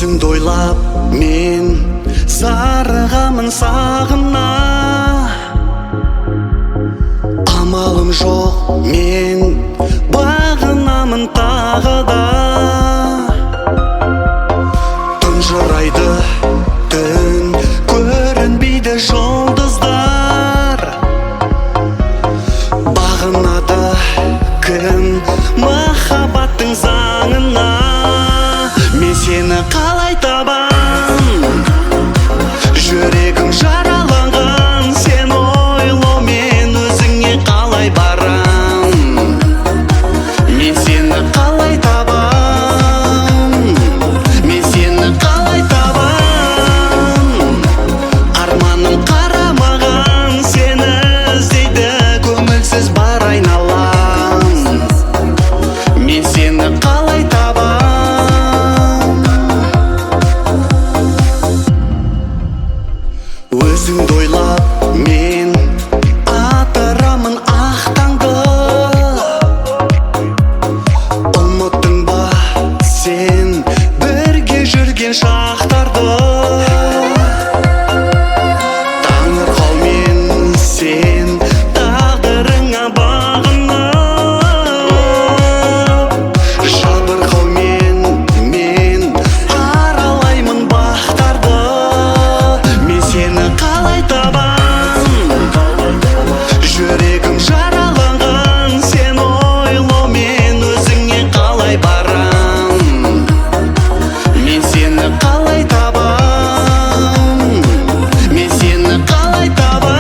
Өзіңді ойлап мен зарығамын сағына, амалым жоқ мен бағынамын тағы да. Тұнжырайды түн, көрінбейді жұлдыздар, бағынады кім махаббаттың заңына. Мен сені қалай табам, жүрегім жараланған, сен ойлаумен өзіңе қалай барам. Мен сені қалай табам, мен сені қалай табам. Арманым қарамаған, сені іздейді көңілсіз бар айналам. Мен сені қалай табам. Өзіңді ойлап мен атырамын ақ таңды, ұмыттың ба сен бірге жүрген шақтарды. Таңырқаумен сен тағдырыңа бағынып, жабырқаумен мен аралаймын бақтарды. Мен сені қалай табам, жүрегім жараланған, сен ойлаумен өзіңе қалай барам. Мен сені қалай табам, мен сені қалай табам.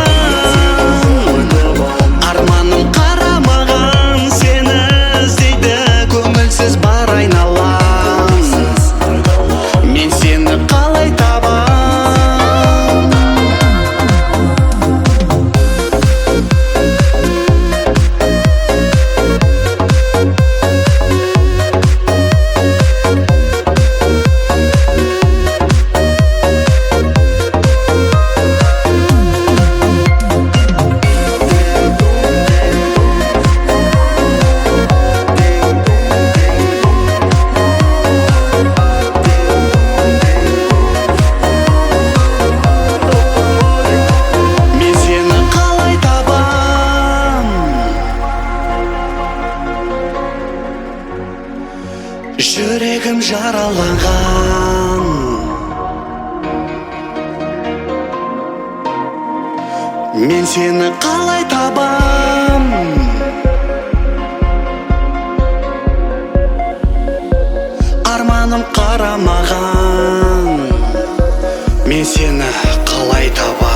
Арманым қарамаған, сені іздейді көңілсіз бар айналам. Мен сені қалай табам. Мен сені қалай табам, жүрегім жараланған. Мен сені қалай табам, арманым қарамаған. Мен сені қалай табам.